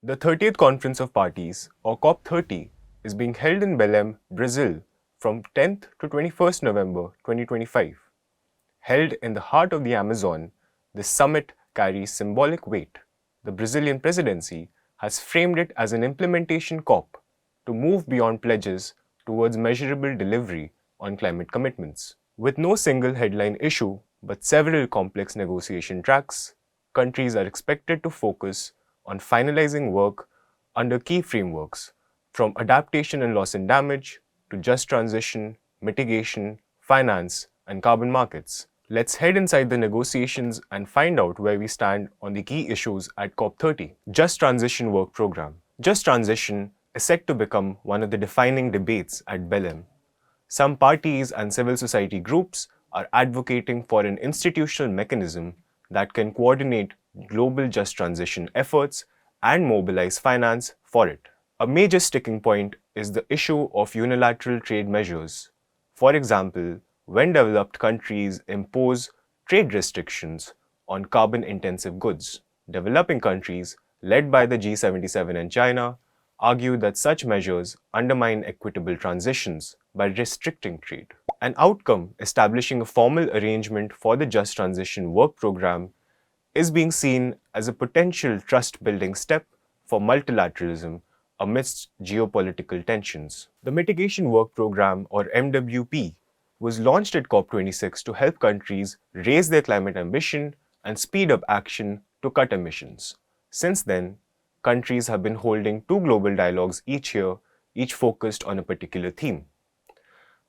The 30th Conference of Parties, or COP30, is being held in Belém, Brazil from 10th to 21st November 2025. Held in the heart of the Amazon, this summit carries symbolic weight. The Brazilian presidency has framed it as an implementation COP to move beyond pledges towards measurable delivery on climate commitments. With no single headline issue but several complex negotiation tracks, countries are expected to focus on finalizing work under key frameworks, from adaptation and loss and damage to just transition, mitigation, finance, and carbon markets. Let's head inside the negotiations and find out where we stand on the key issues at COP30. Just Transition Work Programme. Just Transition is set to become one of the defining debates at Belém. Some parties and civil society groups are advocating for an institutional mechanism that can coordinate global just transition efforts and mobilize finance for it. A major sticking point is the issue of unilateral trade measures. For example, when developed countries impose trade restrictions on carbon-intensive goods, developing countries, led by the G77 and China, argue that such measures undermine equitable transitions by restricting trade. An outcome establishing a formal arrangement for the Just Transition Work Programme is being seen as a potential trust-building step for multilateralism amidst geopolitical tensions. The Mitigation Work Programme, or MWP, was launched at COP26 to help countries raise their climate ambition and speed up action to cut emissions. Since then, countries have been holding two global dialogues each year, each focused on a particular theme.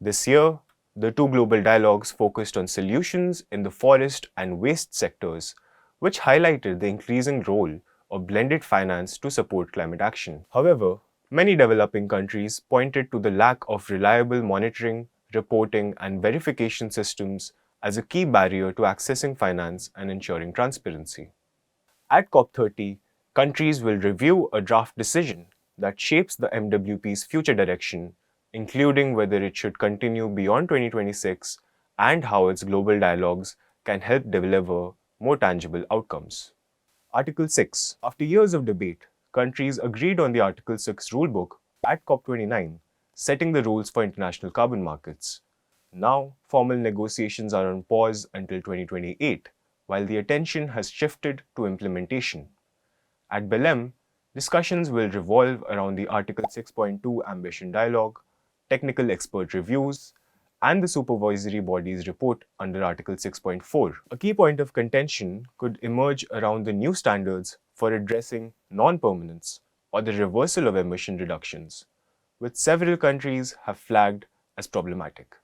This year, the two global dialogues focused on solutions in the forest and waste sectors, which highlighted the increasing role of blended finance to support climate action. However, many developing countries pointed to the lack of reliable monitoring, reporting, and verification systems as a key barrier to accessing finance and ensuring transparency. At COP30, countries will review a draft decision that shapes the MWP's future direction, including whether it should continue beyond 2026 and how its global dialogues can help deliver more tangible outcomes. Article 6. After years of debate, countries agreed on the Article 6 rulebook at COP29, setting the rules for international carbon markets. Now, formal negotiations are on pause until 2028, while the attention has shifted to implementation. At Belém, discussions will revolve around the Article 6.2 Ambition Dialogue, technical expert reviews, and the supervisory body's report under Article 6.4. A key point of contention could emerge around the new standards for addressing non-permanence or the reversal of emission reductions, which several countries have flagged as problematic.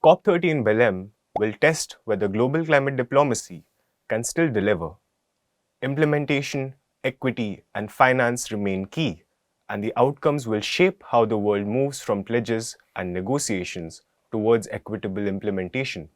COP30 in Belém will test whether global climate diplomacy can still deliver. Implementation, equity, and finance remain key, and the outcomes will shape how the world moves from pledges and negotiations towards equitable implementation.